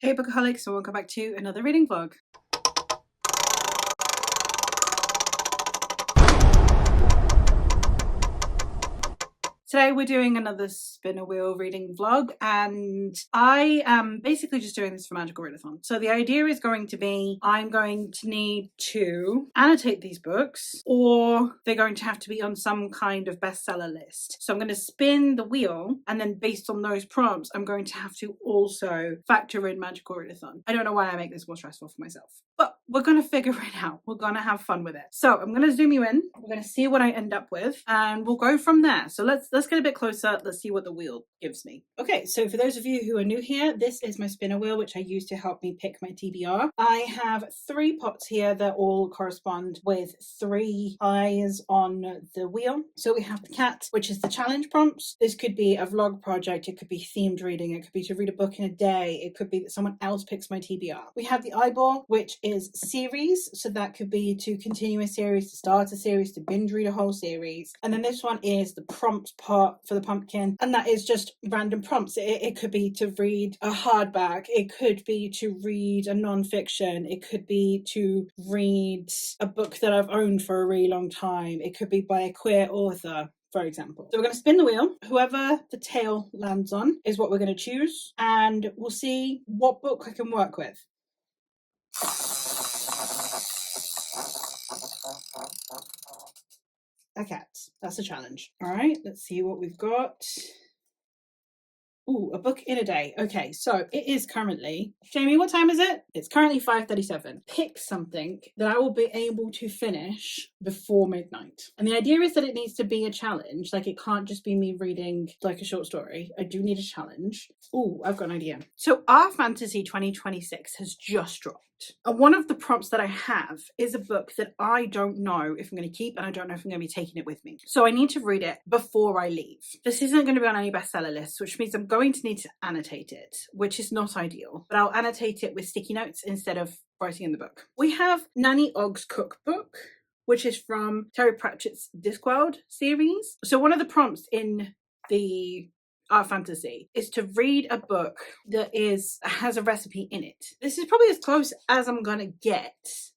Hey Bookaholics, and welcome back to another reading vlog. Today we're doing another spin a wheel reading vlog, and I am basically just doing this for Magical Readathon. So the idea is going to be I'm going to need to annotate these books, or they're going to have to be on some kind of bestseller list. So I'm going to spin the wheel, and then based on those prompts I'm going to have to also factor in Magical Readathon. I don't know why I make this more stressful for myself, but we're going to figure it out. We're going to have fun with it. So I'm going to zoom you in. We're going to see what I end up with, and we'll go from there. So let's get a bit closer. Let's see what the wheel gives me. Okay, so for those of you who are new here, this is my spinner wheel, which I use to help me pick my TBR. I have 3 pots here that all correspond with 3 eyes on the wheel. So we have the cat, which is the challenge prompts. This could be a vlog project. It could be themed reading. It could be to read a book in a day. It could be that someone else picks my TBR. We have the eyeball, which is series. So that could be to continue a series, to start a series, to binge read a whole series. And then this one is the prompt part for the pumpkin, and that is just random prompts. It could be to read a hardback, it could be to read a non-fiction, it could be to read a book that I've owned for a really long time, it could be by a queer author, for example. So we're going to spin the wheel. Whoever the tail lands on is what we're going to choose, and we'll see what book I can work with. A cat. That's a challenge. All right, let's see what we've got. Ooh, a book in a day. Okay, so it is currently, Jamie, what time is it? It's currently 5:37. Pick something that I will be able to finish before midnight. And the idea is that it needs to be a challenge. Like, it can't just be me reading like a short story. I do need a challenge. Ooh, I've got an idea. So Our Fantasy 2026 has just dropped. And one of the prompts that I have is a book that I don't know if I'm going to keep, and I don't know if I'm going to be taking it with me. So I need to read it before I leave. This isn't going to be on any bestseller lists, which means I'm going to need to annotate it, which is not ideal. But I'll annotate it with sticky notes instead of writing in the book. We have Nanny Ogg's cookbook, which is from Terry Pratchett's Discworld series. So one of the prompts in the Our Fantasy is to read a book that has a recipe in it. This is probably as close as I'm gonna get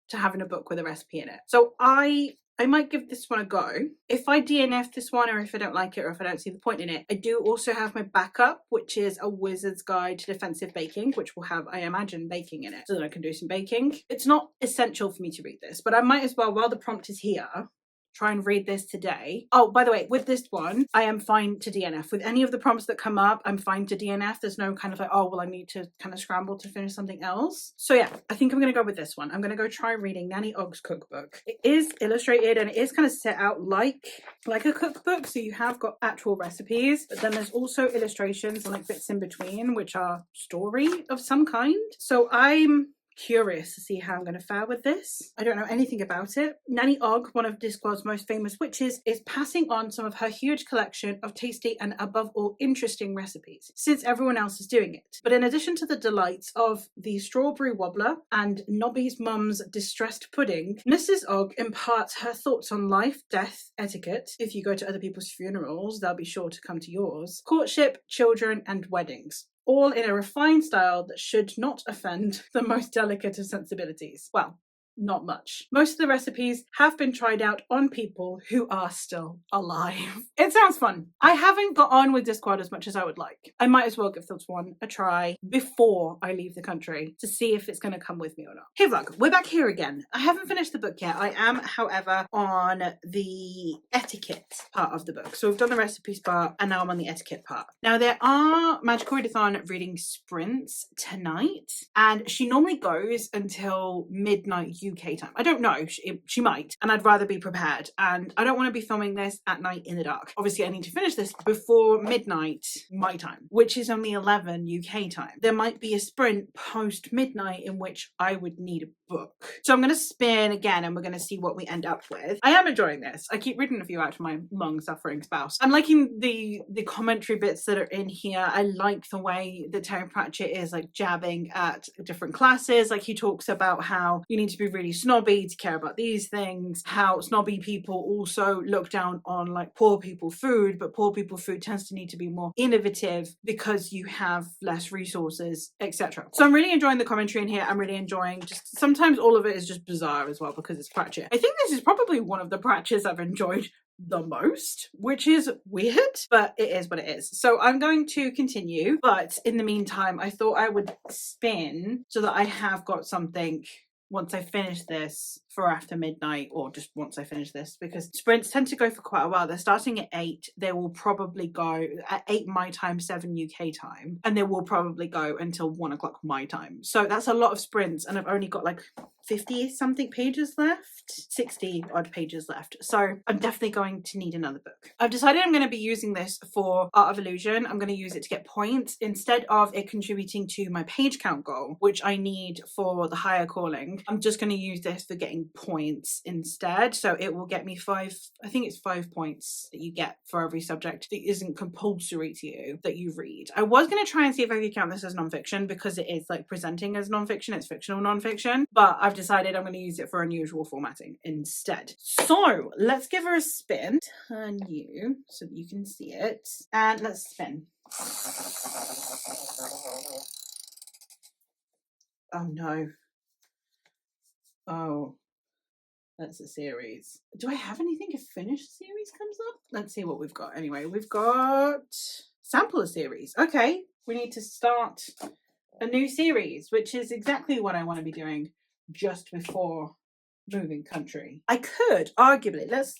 to having a book with a recipe in it. So I might give this one a go. If I DNF this one, or if I don't like it, or if I don't see the point in it, I do also have my backup, which is A Wizard's Guide to Defensive Baking, which will have, I imagine, baking in it, so that I can do some baking. It's not essential for me to read this, but I might as well, while the prompt is here, try and read this today. Oh, by the way, with this one, I am fine to DNF. With any of the prompts that come up, I'm fine to DNF. There's no kind of like, oh, well, I need to kind of scramble to finish something else. So yeah, I think I'm going to go with this one. I'm going to go try reading Nanny Ogg's cookbook. It is illustrated, and it is kind of set out like a cookbook. So you have got actual recipes, but then there's also illustrations and like bits in between, which are story of some kind. So I'm curious to see how I'm going to fare with this. I don't know anything about it. Nanny Ogg, one of Discworld's most famous witches, is passing on some of her huge collection of tasty and above all interesting recipes, since everyone else is doing it. But in addition to the delights of the strawberry wobbler and Nobby's mum's distressed pudding, Mrs. Ogg imparts her thoughts on life, death, etiquette. If you go to other people's funerals, they'll be sure to come to yours. Courtship, children, and weddings, all in a refined style that should not offend the most delicate of sensibilities. Well, not much. Most of the recipes have been tried out on people who are still alive. It sounds fun. I haven't got on with Discworld as much as I would like. I might as well give this one a try before I leave the country to see if it's going to come with me or not. Hey vlog, we're back here again. I haven't finished the book yet. I am, however, on the etiquette part of the book. So we've done the recipes part, and now I'm on the etiquette part. Now there are Magical Readathon reading sprints tonight, and she normally goes until midnight UK time. I don't know, she might, and I'd rather be prepared, and I don't want to be filming this at night in the dark. Obviously I need to finish this before midnight my time, which is only 11 UK time. There might be a sprint post midnight in which I would need a book. So I'm going to spin again and we're going to see what we end up with. I am enjoying this. I keep reading a few out to my long-suffering spouse. I'm liking the commentary bits that are in here. I like the way that Terry Pratchett is like jabbing at different classes. Like he talks about how you need to be really snobby to care about these things, how snobby people also look down on like poor people food, but poor people food tends to need to be more innovative because you have less resources, etc. So I'm really enjoying the commentary in here. I'm really enjoying just sometimes all of it is just bizarre as well because it's Pratchett. I think this is probably one of the Pratchetts I've enjoyed the most, which is weird, but it is what it is. So I'm going to continue, but in the meantime I thought I would spin so that I have got something once I finish this for after midnight, or just once I finish this, because sprints tend to go for quite a while. They're starting at 8. They will probably go at 8 my time, 7 UK time, and they will probably go until 1 o'clock my time. So that's a lot of sprints, and I've only got like 50 something pages left, 60 odd pages left. So I'm definitely going to need another book. I've decided I'm going to be using this for Art of Illusion. I'm going to use it to get points instead of it contributing to my page count goal, which I need for the higher calling. I'm just going to use this for getting points instead. So it will get me 5, I think it's 5 points that you get for every subject that isn't compulsory to you that you read. I was going to try and see if I could count this as nonfiction because it is like presenting as nonfiction. It's fictional nonfiction, but I've decided I'm going to use it for unusual formatting instead. So let's give her a spin. Turn you so that you can see it, and let's spin. Oh no. Oh, that's a series. Do I have anything if finished series comes up? Let's see what we've got. Anyway, we've got sampler series. Okay, we need to start a new series, which is exactly what I want to be doing just before moving country. I could arguably let's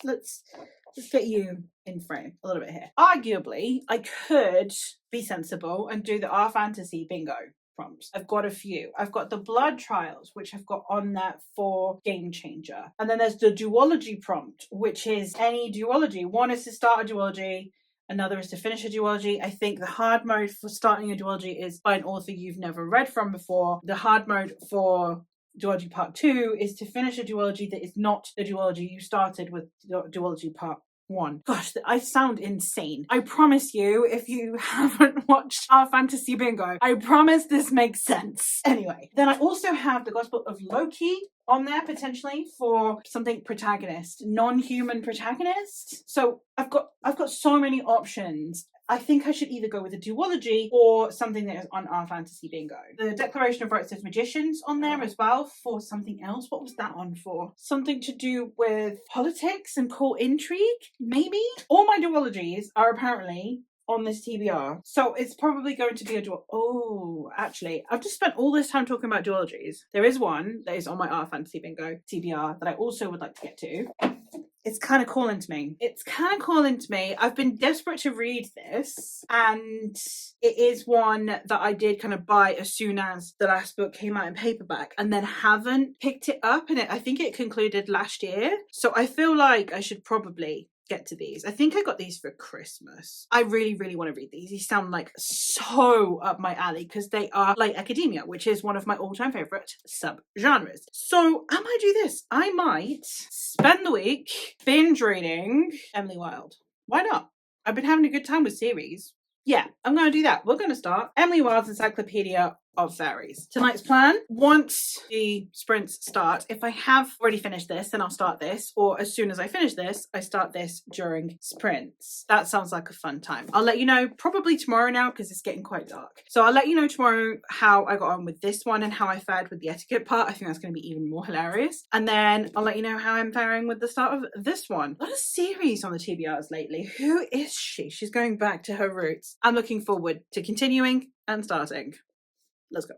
get you in frame a little bit here. Arguably, I could be sensible and do the R Fantasy bingo prompts. I've got a few. I've got the blood trials, which I've got on that for Game Changer. And then there's the duology prompt, which is any duology. One is to start a duology, another is to finish a duology. I think the hard mode for starting a duology is by an author you've never read from before. The hard mode for duology part 2 is to finish a duology that is not the duology you started with duology part 1. Gosh, I sound insane. I promise you, if you haven't watched our Fantasy Bingo, I promise this makes sense. Anyway, then I also have the Gospel of Loki on there potentially for something protagonist, non-human protagonist. So I've got so many options. I think I should either go with a duology or something that is on our Fantasy Bingo. The Declaration of Rights of Magicians on there as well for something else. What was that on for? Something to do with politics and court intrigue, maybe? All my duologies are apparently on this TBR. So it's probably going to be a dual. Oh, actually, I've just spent all this time talking about duologies. There is one that is on my Art Fantasy Bingo TBR that I also would like to get to. It's kind of calling to me. I've been desperate to read this, and it is one that I did kind of buy as soon as the last book came out in paperback, and then haven't picked it up, and I think it concluded last year. So I feel like I should probably get to these. I think I got these for Christmas. I really, really want to read these. These sound like so up my alley because they are like academia, which is one of my all-time favorite sub-genres. So I might do this. I might spend the week binge reading Emily Wilde. Why not? I've been having a good time with series. Yeah, I'm going to do that. We're going to start Emily Wilde's Encyclopedia of Fairies. Tonight's plan, once the sprints start, if I have already finished this, then I'll start this, or as soon as I finish this, I start this during sprints. That sounds like a fun time. I'll let you know probably tomorrow now because it's getting quite dark. So I'll let you know tomorrow how I got on with this one and how I fared with the etiquette part. I think that's going to be even more hilarious. And then I'll let you know how I'm faring with the start of this one. A lot of series on the TBRs lately. Who is she? She's going back to her roots. I'm looking forward to continuing and starting. Let's go.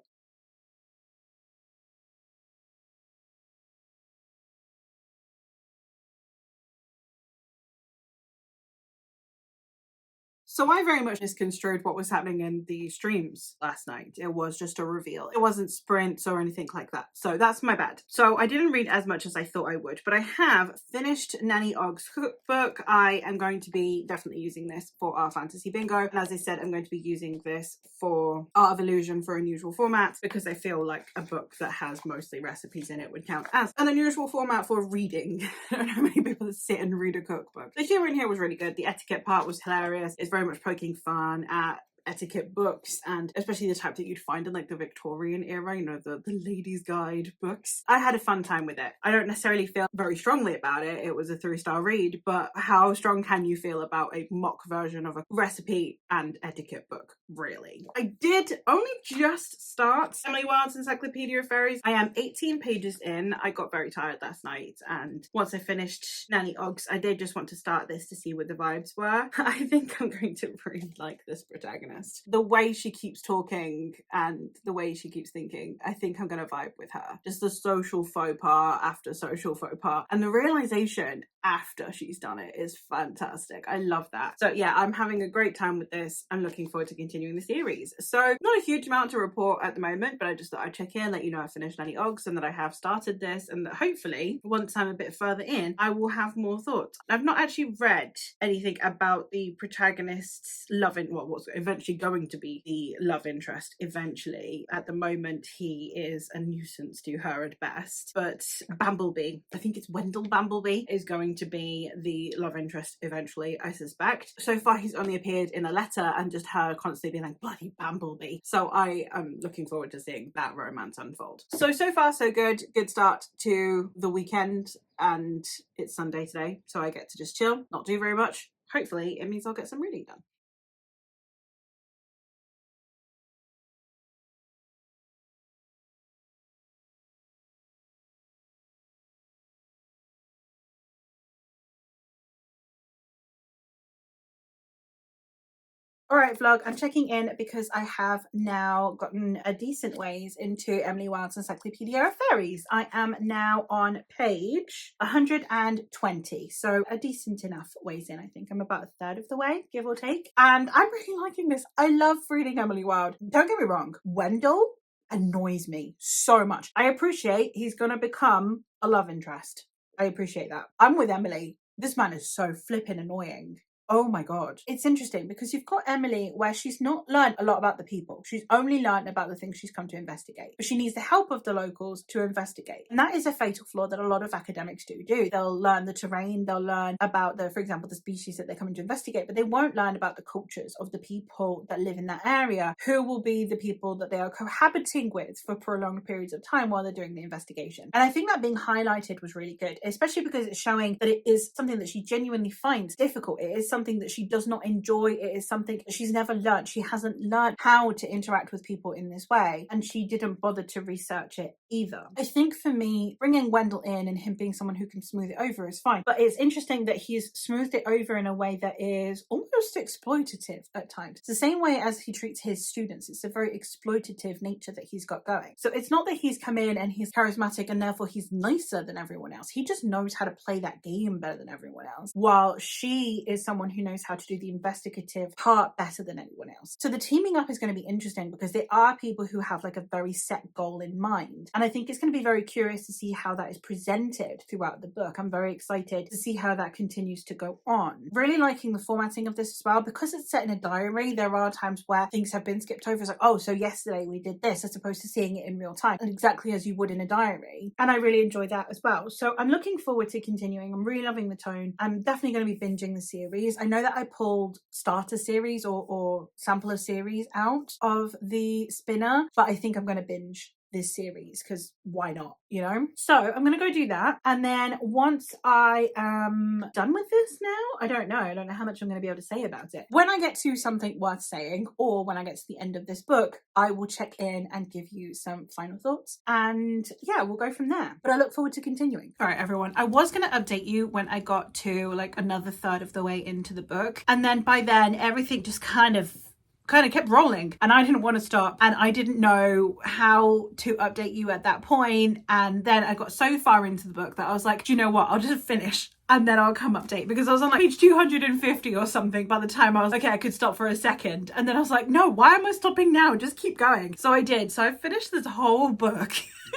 So I very much misconstrued what was happening in the streams last night. It was just a reveal. It wasn't sprints or anything like that. So that's my bad. So I didn't read as much as I thought I would, but I have finished Nanny Ogg's cookbook. I am going to be definitely using this for our fantasy bingo. And as I said, I'm going to be using this for Art of Illusion for unusual formats, because I feel like a book that has mostly recipes in it would count as an unusual format for reading. I don't know many people that sit and read a cookbook. The humor in here was really good. The etiquette part was hilarious. It's very much poking fun at etiquette books, and especially the type that you'd find in like the Victorian era, you know, the ladies' guide books. I had a fun time with it. I don't necessarily feel very strongly about it. It was a 3-star read, but how strong can you feel about a mock version of a recipe and etiquette book, really? I did only just start Emily Wilde's Encyclopedia of Fairies. I am 18 pages in. I got very tired last night, and once I finished Nanny Ogg's, I did just want to start this to see what the vibes were. I think I'm going to really like this protagonist. The way she keeps talking and the way she keeps thinking, I think I'm going to vibe with her. Just the social faux pas after social faux pas, and the realization after she's done it is fantastic. I love that. So yeah, I'm having a great time with this. I'm looking forward to continuing the series. So not a huge amount to report at the moment, but I just thought I'd check in, let you know I finished Nanny Ogg's and that I have started this, and that hopefully once I'm a bit further in, I will have more thoughts. I've not actually read anything about the protagonist's what's eventually going to be the love interest eventually. At the moment, he is a nuisance to her at best, but Bamblebee, I think it's Wendell Bamblebee, is going to be the love interest eventually, I suspect. So far he's only appeared in a letter and just her constantly being like, bloody Bamblebee. So I am looking forward to seeing that romance unfold. So far so good. Good start to the weekend, and it's Sunday today, so I get to just chill, not do very much. Hopefully it means I'll get some reading done. Alright vlog, I'm checking in because I have now gotten a decent ways into Emily Wilde's Encyclopedia of Fairies. I am now on page 120, so a decent enough ways in. I think I'm about a third of the way, give or take. And I'm really liking this. I love reading Emily Wilde. Don't get me wrong, Wendell annoys me so much. I appreciate he's gonna become a love interest. I appreciate that. I'm with Emily. This man is so flippin' annoying. Oh my god. It's interesting because you've got Emily where she's not learned a lot about the people. She's only learned about the things she's come to investigate. But she needs the help of the locals to investigate. And that is a fatal flaw that a lot of academics do. They'll learn the terrain, they'll learn about for example, the species that they're coming to investigate, but they won't learn about the cultures of the people that live in that area, who will be the people that they are cohabiting with for prolonged periods of time while they're doing the investigation. And I think that being highlighted was really good, especially because it's showing that it is something that she genuinely finds difficult. It is something that she does not enjoy. It is something that she's never learned. She hasn't learned how to interact with people in this way, and she didn't bother to research it either. I think for me, bringing Wendell in and him being someone who can smooth it over is fine, but it's interesting that he's smoothed it over in a way that is almost exploitative at times. It's the same way as he treats his students. It's a very exploitative nature that he's got going. So it's not that he's come in and he's charismatic and therefore he's nicer than everyone else. He just knows how to play that game better than everyone else, while she is someone who knows how to do the investigative part better than anyone else. So the teaming up is going to be interesting because there are people who have like a very set goal in mind. And I think it's going to be very curious to see how that is presented throughout the book. I'm very excited to see how that continues to go on. Really liking the formatting of this as well. Because it's set in a diary, there are times where things have been skipped over. It's like, oh, so yesterday we did this, as opposed to seeing it in real time, exactly as you would in a diary. And I really enjoy that as well. So I'm looking forward to continuing. I'm really loving the tone. I'm definitely going to be binging the series. I know that I pulled starter series or sampler series out of the spinner, but I think I'm going to binge this series because why not, you know? So I'm gonna go do that, and then once I am done with this I don't know how much I'm gonna be able to say about it. When I get to something worth saying, or when I get to the end of this book, I will check in and give you some final thoughts, and yeah, we'll go from there. But I look forward to continuing. All right, everyone, I was gonna update you when I got to like another third of the way into the book, and then by then everything just kind of kind of kept rolling and I didn't want to stop, and I didn't know how to update you at that point. And then I got so far into the book that I was like, do you know what, I'll just finish and then I'll come update, because I was on like page 250 or something by the time I was okay, I could stop for a second. And then I was like, no, why am I stopping now? Just keep going. So I did. So I finished this whole book.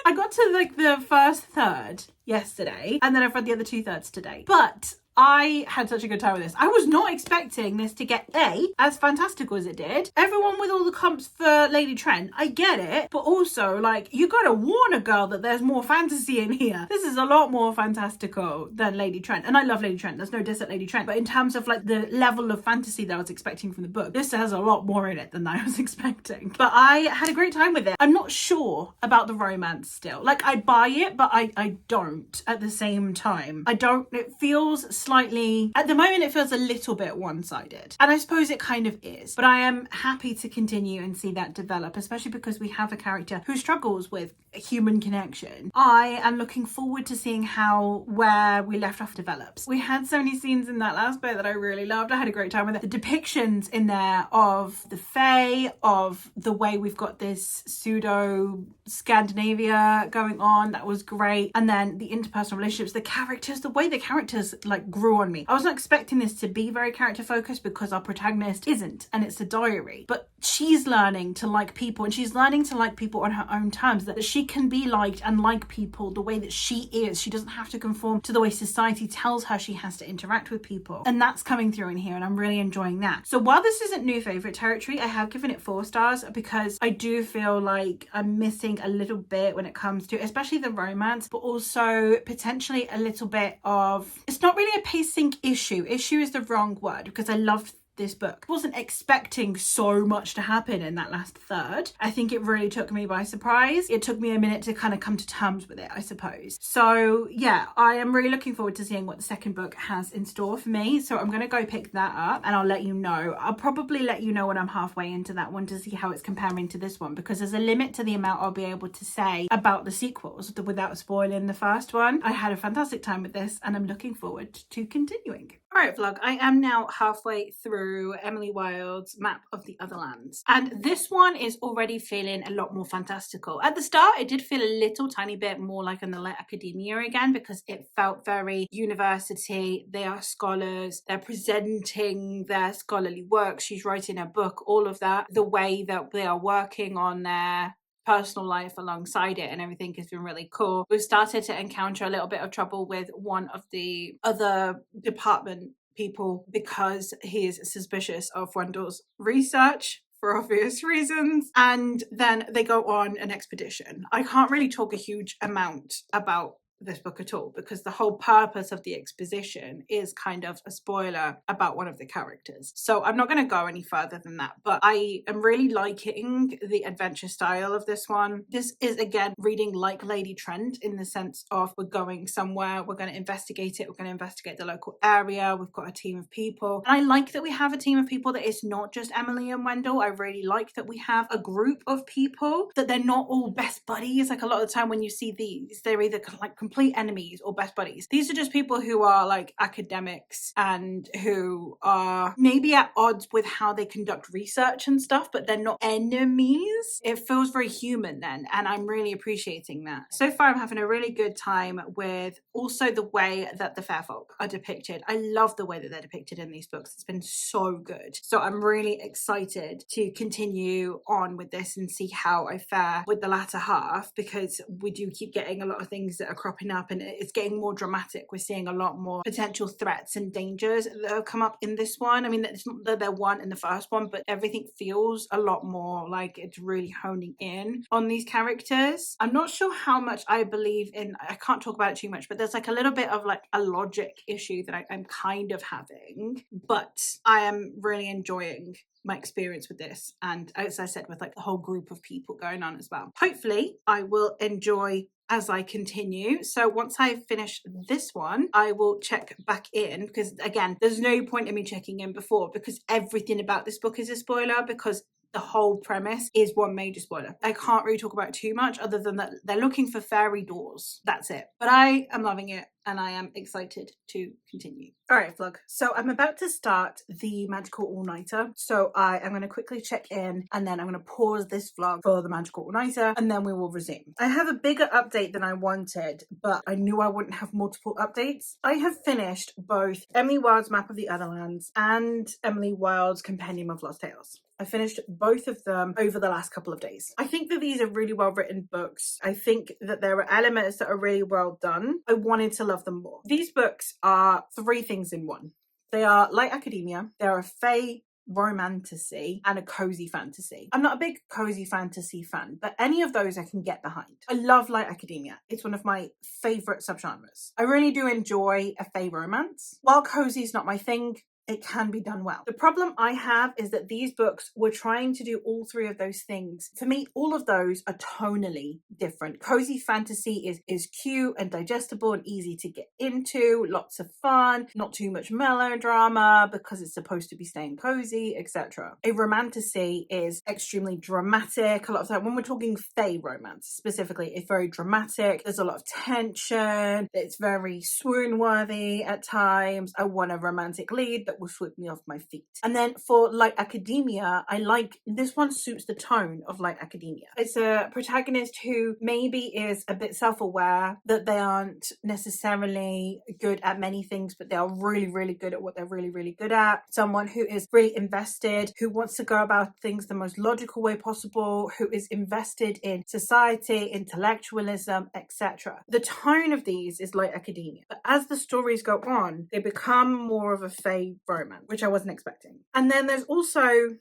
I got to like the first third yesterday, and then I've read the other 2/3 today. But I had such a good time with this. I was not expecting this to get as fantastical as it did. Everyone with all the comps for Lady Trent, I get it, but also like you gotta warn a girl that there's more fantasy in here. This is a lot more fantastical than Lady Trent, and I love Lady Trent. There's no diss at Lady Trent, but in terms of like the level of fantasy that I was expecting from the book, this has a lot more in it than I was expecting. But I had a great time with it. I'm not sure about the romance still. Like I buy it, but I don't at the same time. I don't. It feels slightly, at the moment it feels a little bit one-sided, and I suppose it kind of is, but I am happy to continue and see that develop, especially because we have a character who struggles with a human connection. I am looking forward to seeing how where we left off develops. We had so many scenes in that last bit that I really loved. I had a great time with it. The depictions in there of the Fae, of the way we've got this pseudo Scandinavia going on, that was great. And then the interpersonal relationships, the characters, the way the characters like grew on me. I was not expecting this to be very character focused because our protagonist isn't, and it's a diary, but she's learning to like people, and she's learning to like people on her own terms, that she can be liked and like people the way that she is. She doesn't have to conform to the way society tells her she has to interact with people, and that's coming through in here, and I'm really enjoying that. So while this isn't new favorite territory, I have given it 4 stars because I do feel like I'm missing a little bit when it comes to especially the romance, but also potentially a little bit of, it's not really a pacing issue. Issue is the wrong word, because I loved this book. I wasn't expecting so much to happen in that last third. I think it really took me by surprise. It took me a minute to kind of come to terms with it, I suppose. So yeah, I am really looking forward to seeing what the second book has in store for me. So I'm going to go pick that up and I'll let you know. I'll probably let you know when I'm halfway into that one to see how it's comparing to this one, because there's a limit to the amount I'll be able to say about the sequels without spoiling the first one. I had a fantastic time with this and I'm looking forward to continuing. Alright vlog, I am now halfway through Emily Wilde's Map of the Otherlands, and this one is already feeling a lot more fantastical. At the start it did feel a little tiny bit more like in the light academia again, because it felt very university. They are scholars, they're presenting their scholarly work, she's writing a book, all of that. The way that they are working on their personal life alongside it and everything has been really cool. We've started to encounter a little bit of trouble with one of the other department people because he is suspicious of Wendell's research for obvious reasons, and then they go on an expedition. I can't really talk a huge amount about this book at all, because the whole purpose of the exposition is kind of a spoiler about one of the characters. So I'm not going to go any further than that, but I am really liking the adventure style of this one. This is again reading like Lady Trent in the sense of we're going somewhere, we're going to investigate it, we're going to investigate the local area, we've got a team of people. And I like that we have a team of people that it's not just Emily and Wendell. I really like that we have a group of people, that they're not all best buddies. Like a lot of the time when you see these, they're either like complete enemies or best buddies. These are just people who are like academics and who are maybe at odds with how they conduct research and stuff, but they're not enemies. It feels very human then, and I'm really appreciating that. So far I'm having a really good time with also the way that the fair folk are depicted. I love the way that they're depicted in these books. It's been so good. So I'm really excited to continue on with this and see how I fare with the latter half, because we do keep getting a lot of things that are cropping up and it's getting more dramatic. We're seeing a lot more potential threats and dangers that have come up in this one. I mean, it's not that there weren't in the first one, but everything feels a lot more like it's really honing in on these characters. I'm not sure how much I believe in, I can't talk about it too much, but there's like a little bit of like a logic issue that I'm kind of having, but I am really enjoying my experience with this, and as I said, with like the whole group of people going on as well. Hopefully I will enjoy as I continue. So once I finish this one, I will check back in, because again, there's no point in me checking in before, because everything about this book is a spoiler, because the whole premise is one major spoiler. I can't really talk about it too much other than that they're looking for fairy doors. That's it. But I am loving it and I am excited to continue. All right, vlog. So I'm about to start the magical all-nighter. So I am going to quickly check in and then I'm going to pause this vlog for the magical all-nighter and then we will resume. I have a bigger update than I wanted, but I knew I wouldn't have multiple updates. I have finished both Emily Wilde's Map of the Otherlands and Emily Wilde's Compendium of Lost Tales. I finished both of them over the last couple of days. I think that these are really well written books. I think that there are elements that are really well done. I wanted to love them more. These books are 3 things in one. They are light academia, they're a fae romantasy, and a cozy fantasy. I'm not a big cozy fantasy fan, but any of those I can get behind. I love light academia. It's one of my favorite subgenres. I really do enjoy a fae romance. While cozy is not my thing, it can be done well. The problem I have is that these books were trying to do all 3 of those things. For me, all of those are tonally different. Cozy fantasy is cute and digestible and easy to get into, lots of fun, not too much melodrama because it's supposed to be staying cozy, etc. A romantasy is extremely dramatic. A lot of time, when we're talking fae romance specifically, it's very dramatic. There's a lot of tension. It's very swoon-worthy at times. I want a romantic lead that will sweep me off my feet. And then for light academia, I like, this one suits the tone of light academia. It's a protagonist who maybe is a bit self-aware that they aren't necessarily good at many things, but they are really, really good at what they're really, really good at. Someone who is really invested, who wants to go about things the most logical way possible, who is invested in society, intellectualism, etc. The tone of these is light academia, but as the stories go on, they become more of a fae romance, which I wasn't expecting. And then there's also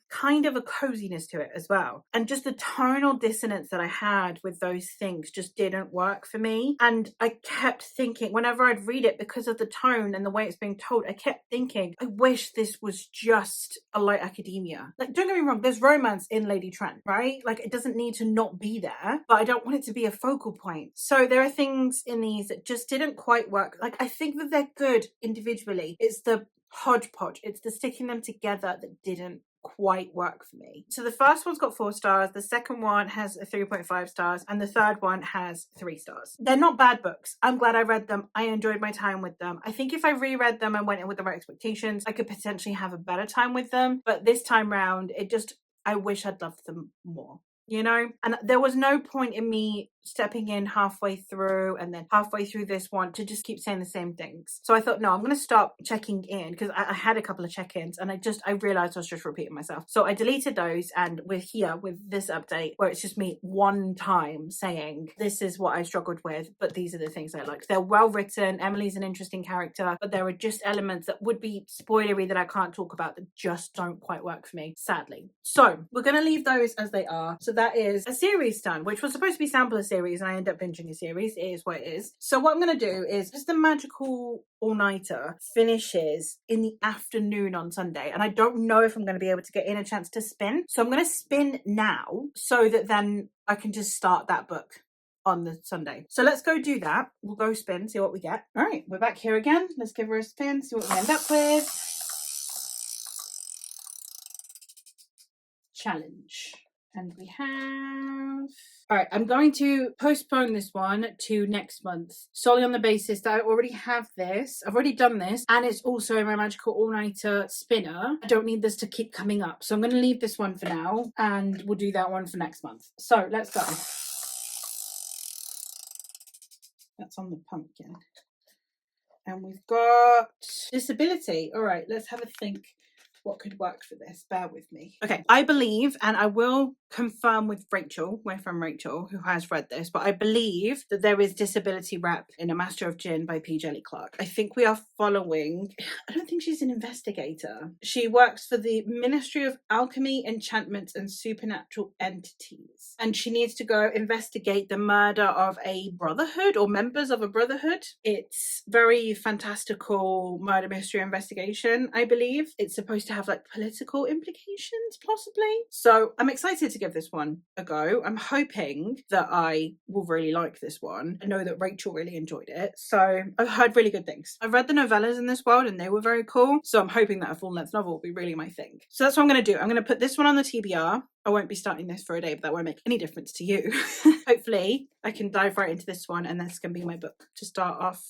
kind of a coziness to it as well. And just the tonal dissonance that I had with those things just didn't work for me. And I kept thinking, whenever I'd read it, because of the tone and the way it's being told, I kept thinking, I wish this was just a light academia. Like, don't get me wrong, there's romance in Lady Trent, right? Like, it doesn't need to not be there, but I don't want it to be a focal point. So there are things in these that just didn't quite work. Like, I think that they're good individually. It's the hodgepodge, it's the sticking them together that didn't quite work for me. So the first one's got 4 stars, the second one has a 3.5 stars, and the third one has 3 stars. They're not bad books. I'm glad I read them. I enjoyed my time with them. I think if I reread them and went in with the right expectations, I could potentially have a better time with them. But this time round, I wish I'd loved them more. You know, and there was no point in me stepping in halfway through and then halfway through this one to just keep saying the same things. So I thought, no, I'm going to stop checking in, because I had a couple of check-ins and I realized I was just repeating myself. So I deleted those, and we're here with this update where it's just me one time saying, this is what I struggled with, but these are the things I liked. They're well written. Emily's an interesting character, but there are just elements that would be spoilery that I can't talk about that just don't quite work for me, sadly. So we're going to leave those as they are. So that is a series done, which was supposed to be sample a series, and I end up binging a series. It is what it is. So what I'm going to do is, just the magical all-nighter finishes in the afternoon on Sunday, and I don't know if I'm going to be able to get in a chance to spin. So I'm going to spin now so that then I can just start that book on the Sunday. So let's go do that. We'll go spin, see what we get. All right, we're back here again. Let's give her a spin, see what we end up with. Challenge. And we have... All right, I'm going to postpone this one to next month, solely on the basis that I already have this. I've already done this, and it's also my magical all-nighter spinner. I don't need this to keep coming up. So I'm going to leave this one for now, and we'll do that one for next month. So let's go. That's on the pumpkin. And we've got disability. All right, let's have a think. What could work for this? Bear with me. Okay, I believe, and I will confirm with Rachel, my friend Rachel, who has read this, but I believe that there is disability rep in A Master of Gin by P. Jelly Clark. I think we are following, I don't think she's an investigator. She works for the Ministry of Alchemy, Enchantments and Supernatural Entities. And she needs to go investigate the murder of a brotherhood or members of a brotherhood. It's very fantastical murder mystery investigation, I believe. It's supposed to have like political implications possibly. So I'm excited to give this one a go. I'm hoping that I will really like this one. I know that Rachel really enjoyed it, so I've heard really good things. I've read the novellas in this world and they were very cool, so I'm hoping that a full length novel will be really my thing. So that's what I'm going to do. I'm going to put this one on the TBR. I won't be starting this for a day, but that won't make any difference to you. Hopefully I can dive right into this one, and this can be my book to start off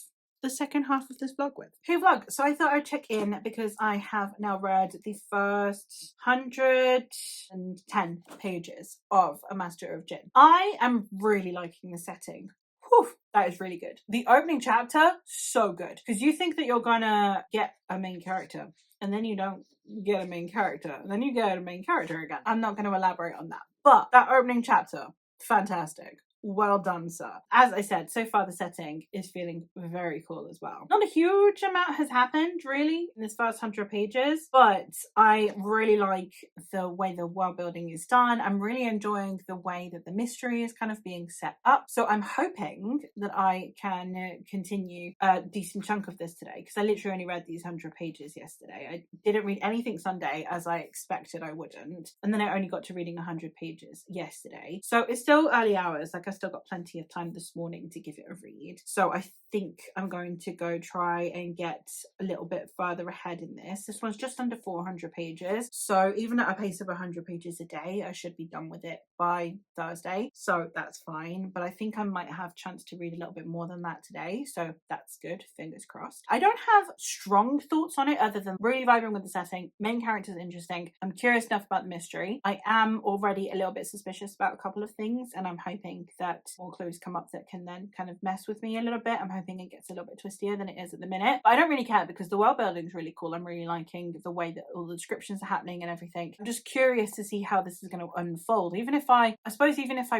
the second half of this vlog with. Hey vlog, so I thought I'd check in because I have now read the first 110 pages of A Master of Gin. I am really liking the setting. Whew, that is really good. The opening chapter, so good. Because you think that you're gonna get a main character, and then you don't get a main character, and then you get a main character again. I'm not going to elaborate on that. But that opening chapter, fantastic. Well done, sir. As I said, so far the setting is feeling very cool as well. Not a huge amount has happened really in this first 100 pages, but I really like the way the world building is done. I'm really enjoying the way that the mystery is kind of being set up. So I'm hoping that I can continue a decent chunk of this today, because I literally only read these 100 pages yesterday. I didn't read anything Sunday as I expected I wouldn't. And then I only got to reading 100 pages yesterday. So it's still early hours. Like I still got plenty of time this morning to give it a read. So I think I'm going to go try and get a little bit further ahead in this. This one's just under 400 pages. So even at a pace of 100 pages a day, I should be done with it by Thursday. So that's fine. But I think I might have a chance to read a little bit more than that today. So that's good. Fingers crossed. I don't have strong thoughts on it other than really vibing with the setting. Main character's interesting. I'm curious enough about the mystery. I am already a little bit suspicious about a couple of things, and I'm hoping that more clues come up that can then kind of mess with me a little bit. I'm hoping it gets a little bit twistier than it is at the minute. But I don't really care because the world building is really cool. I'm really liking the way that all the descriptions are happening and everything. I'm just curious to see how this is going to unfold. Even if I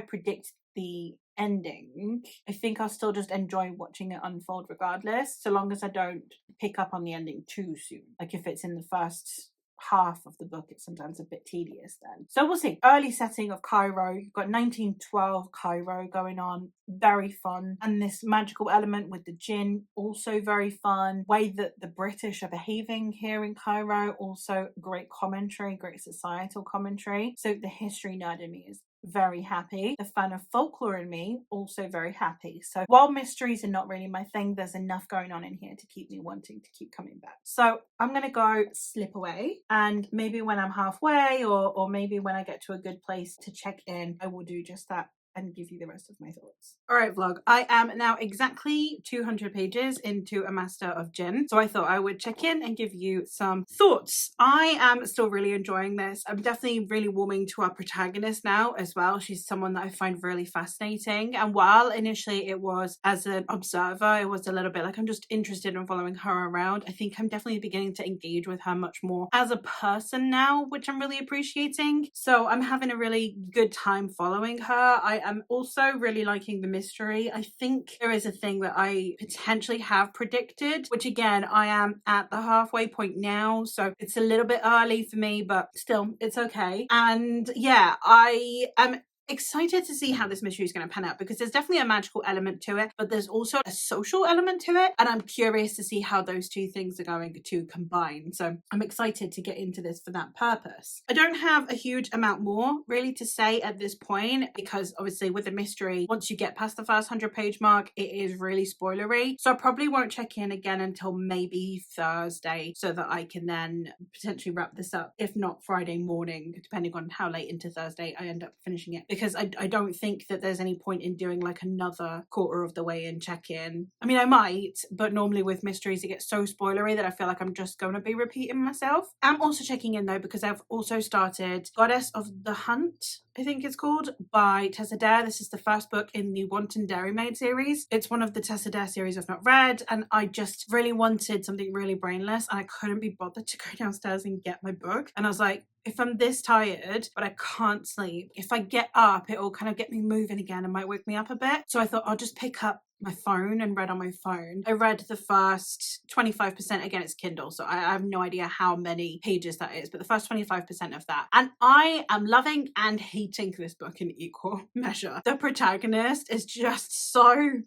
predict the ending, I think I'll still just enjoy watching it unfold regardless, so long as I don't pick up on the ending too soon. Like if it's in the first half of the book, it's sometimes a bit tedious then. So we'll see. Early setting of Cairo. You've got 1912 Cairo going on. Very fun. And this magical element with the gin, also very fun. Way that the British are behaving here in Cairo, also great commentary, great societal commentary. So the history nerd in me is very happy. The fan of folklore in me, also very happy. So while mysteries are not really my thing, there's enough going on in here to keep me wanting to keep coming back. So I'm gonna go slip away, and maybe when I'm halfway or maybe when I get to a good place to check in, I will do just that and give you the rest of my thoughts. All right, vlog. I am now exactly 200 pages into A Master of Gin, so I thought I would check in and give you some thoughts. I am still really enjoying this. I'm definitely really warming to our protagonist now as well. She's someone that I find really fascinating, and while initially it was as an observer, it was a little bit like I'm just interested in following her around, I think I'm definitely beginning to engage with her much more as a person now, which I'm really appreciating. So I'm having a really good time following her. I'm also really liking the mystery. I think there is a thing that I potentially have predicted, which again, I am at the halfway point now, so it's a little bit early for me, but still, it's okay. And yeah, I am excited to see how this mystery is going to pan out, because there's definitely a magical element to it, but there's also a social element to it, and I'm curious to see how those two things are going to combine. So I'm excited to get into this for that purpose. I don't have a huge amount more really to say at this point, because obviously with the mystery, once you get past the first 100-page mark, it is really spoilery. So I probably won't check in again until maybe Thursday, so that I can then potentially wrap this up, if not Friday morning, depending on how late into Thursday I end up finishing it. Because I don't think that there's any point in doing like another quarter of the way in check-in. I mean, I might, but normally with mysteries it gets so spoilery that I feel like I'm just going to be repeating myself. I'm also checking in though, because I've also started Goddess of the Hunt, I think it's called, by Tessa Dare. This is the first book in the Wanton Dairymaid series. It's one of the Tessa Dare series I've not read, and I just really wanted something really brainless, and I couldn't be bothered to go downstairs and get my book. And I was like, if I'm this tired, but I can't sleep, if I get up, it'll kind of get me moving again and might wake me up a bit. So I thought I'll just pick up my phone and read on my phone. I read the first 25%. Again, it's Kindle, so I have no idea how many pages that is, but the first 25% of that. And I am loving and hating this book in equal measure. The protagonist is just so...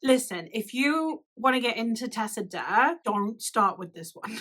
Listen, if you want to get into Tessa Dare, don't start with this one.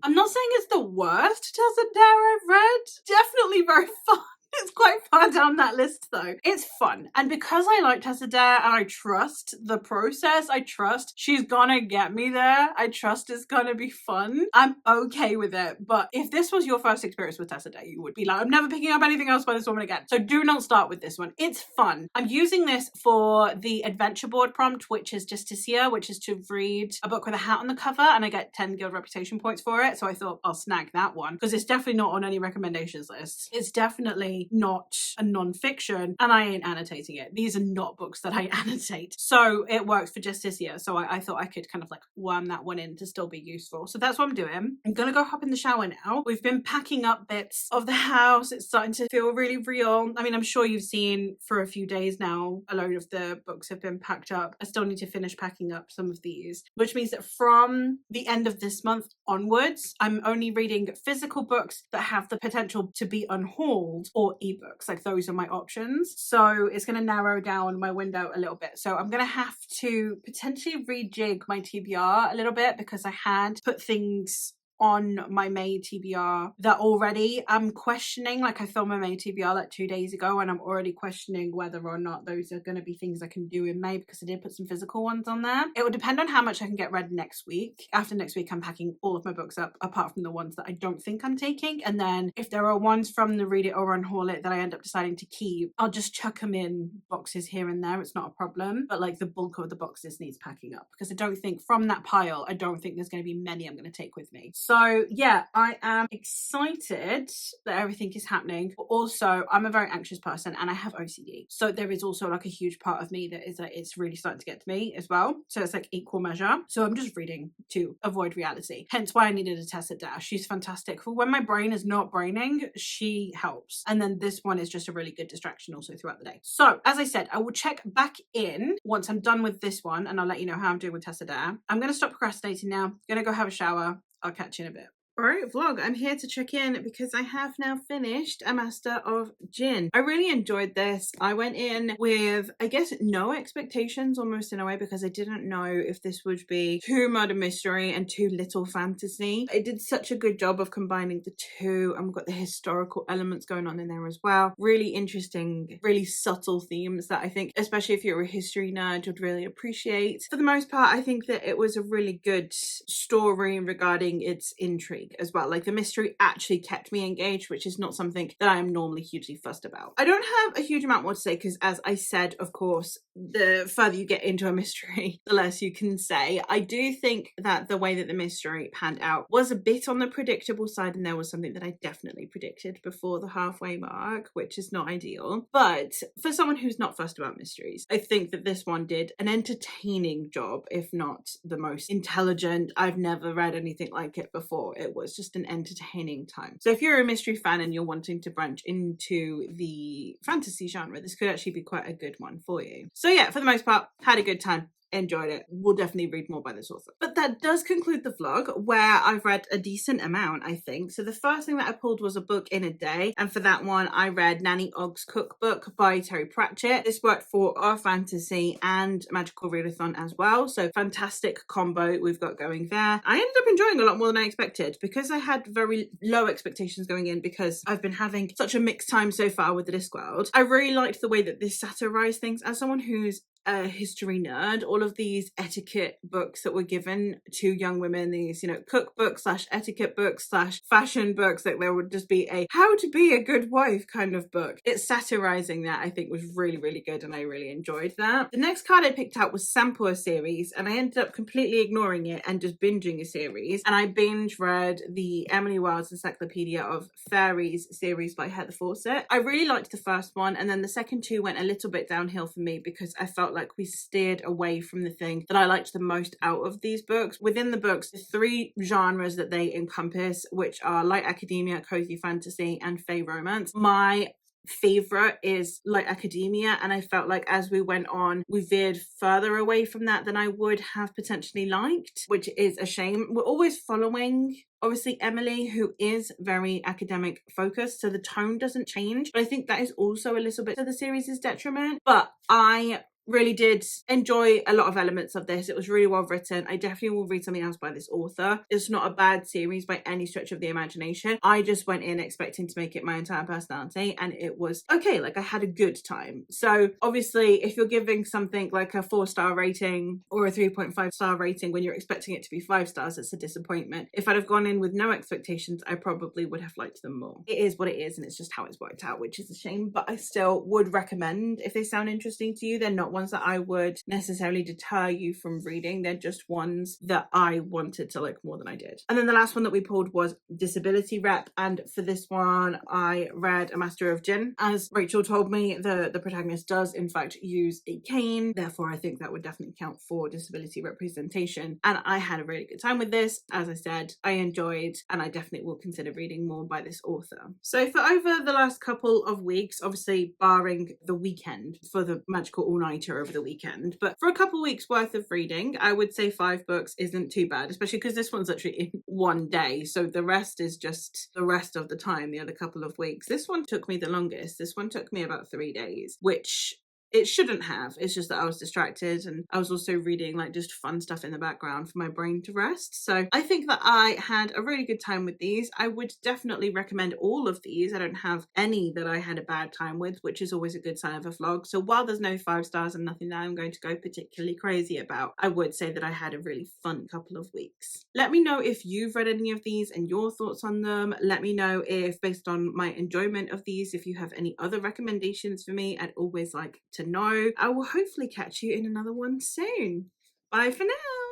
I'm not saying it's the worst Tessa Dare I've read. Definitely very fun. It's quite far down that list though. It's fun. And because I like Tessa Dare and I trust the process, I trust she's gonna get me there, I trust it's gonna be fun, I'm okay with it. But if this was your first experience with Tessa Dare, you would be like, I'm never picking up anything else by this woman again. So do not start with this one. It's fun. I'm using this for the adventure board prompt, which is Justicia, which is to read a book with a hat on the cover, and I get 10 guild reputation points for it. So I thought I'll snag that one because it's definitely not on any recommendations list. It's definitely not a non-fiction, and I ain't annotating it. These are not books that I annotate, so it works for Justicia. So I thought I could kind of like worm that one in to still be useful. So that's what I'm doing. I'm gonna go hop in the shower now. We've been packing up bits of the house. It's starting to feel really real. I mean, I'm sure you've seen for a few days now a load of the books have been packed up. I still need to finish packing up some of these, which means that from the end of this month onwards, I'm only reading physical books that have the potential to be unhauled or ebooks. Like, those are my options. So it's going to narrow down my window a little bit. So I'm going to have to potentially rejig my TBR a little bit because I had put things on my May TBR that already I'm questioning. Like, I filmed my May TBR like 2 days ago and I'm already questioning whether or not those are going to be things I can do in May because I did put some physical ones on there. It will depend on how much I can get read next week. After next week, I'm packing all of my books up apart from the ones that I don't think I'm taking. And then if there are ones from the Read It or Unhaul It that I end up deciding to keep, I'll just chuck them in boxes here and there. It's not a problem. But like, the bulk of the boxes needs packing up because I don't think from that pile, I don't think there's going to be many I'm going to take with me. So yeah, I am excited that everything is happening, but also I'm a very anxious person and I have OCD. So there is also like a huge part of me that is like, it's really starting to get to me as well. So it's like equal measure. So I'm just reading to avoid reality. Hence why I needed a Tessa Dare. She's fantastic. For when my brain is not braining, she helps. And then this one is just a really good distraction also throughout the day. So as I said, I will check back in once I'm done with this one and I'll let you know how I'm doing with Tessa Dare. I'm going to stop procrastinating now. I'm going to go have a shower. I'll catch you in a bit. Alright vlog, I'm here to check in because I have now finished A Master of Gin. I really enjoyed this. I went in with, I guess, no expectations almost in a way because I didn't know if this would be too murder mystery and too little fantasy. It did such a good job of combining the two, and we've got the historical elements going on in there as well. Really interesting, really subtle themes that I think, especially if you're a history nerd, you'd really appreciate. For the most part, I think that it was a really good story regarding its intrigue as well. Like, the mystery actually kept me engaged, which is not something that I am normally hugely fussed about. I don't have a huge amount more to say because, as I said, of course, the further you get into a mystery, the less you can say. I do think that the way that the mystery panned out was a bit on the predictable side, and there was something that I definitely predicted before the halfway mark, which is not ideal. But for someone who's not fussed about mysteries, I think that this one did an entertaining job, if not the most intelligent. I've never read anything like it before. It was just an entertaining time. So if you're a mystery fan and you're wanting to branch into the fantasy genre, this could actually be quite a good one for you. So yeah, for the most part, had a good time. Enjoyed it. We'll definitely read more by this author. But that does conclude the vlog, where I've read a decent amount, I think. So the first thing that I pulled was a book in a day, and for that one I read Nanny Ogg's Cookbook by Terry Pratchett. This worked for our fantasy and magical readathon as well, so fantastic combo we've got going there. I ended up enjoying a lot more than I expected because I had very low expectations going in because I've been having such a mixed time so far with the Discworld. I really liked the way that this satirized things. As someone who's a history nerd, all of these etiquette books that were given to young women, these, you know, cookbooks slash etiquette books slash fashion books, like there would just be a how to be a good wife kind of book. It's satirizing that, I think, was really, really good, and I really enjoyed that. The next card I picked out was Sampour series, and I ended up completely ignoring it and just binging a series, and I binge read the Emily Wilds Encyclopedia of Fairies series by Heather Fawcett. I really liked the first one, and then the second two went a little bit downhill for me because I felt like we steered away from the thing that I liked the most out of these books. Within the books, the three genres that they encompass, which are light academia, cozy fantasy, and fae romance. My favorite is Light Academia, and I felt like as we went on, we veered further away from that than I would have potentially liked, which is a shame. We're always following, obviously, Emily, who is very academic focused, so the tone doesn't change, but I think that is also a little bit to the series' detriment. But I really did enjoy a lot of elements of this. It was really well written. I definitely will read something else by this author. It's not a bad series by any stretch of the imagination. I just went in expecting to make it my entire personality, and it was okay. Like, I had a good time. So obviously, if you're giving something like a 4-star rating or a 3.5-star rating when you're expecting it to be 5 stars, it's a disappointment. If I'd have gone in with no expectations, I probably would have liked them more. It is what it is, and it's just how it's worked out, which is a shame, but I still would recommend if they sound interesting to you. They're not ones that I would necessarily deter you from reading. They're just ones that I wanted to like more than I did. And then the last one that we pulled was Disability Rep, and for this one I read A Master of Jinn. As Rachel told me, the protagonist does in fact use a cane, therefore I think that would definitely count for disability representation, and I had a really good time with this. As I said, I enjoyed, and I definitely will consider reading more by this author. So for over the last couple of weeks, obviously barring the weekend for the magical all-nighter over the weekend, but for a couple weeks worth of reading, I would say 5 books isn't too bad, especially because this one's actually in one day, so the rest is just the rest of the time, the other couple of weeks. This one took me the longest. This one took me about 3 days, which it shouldn't have. It's just that I was distracted, and I was also reading like just fun stuff in the background for my brain to rest. So I think that I had a really good time with these. I would definitely recommend all of these. I don't have any that I had a bad time with, which is always a good sign of a vlog. So while there's no 5 stars and nothing that I'm going to go particularly crazy about, I would say that I had a really fun couple of weeks. Let me know if you've read any of these and your thoughts on them. Let me know if, based on my enjoyment of these, if you have any other recommendations for me. I'd always like to know. I will hopefully catch you in another one soon. Bye for now.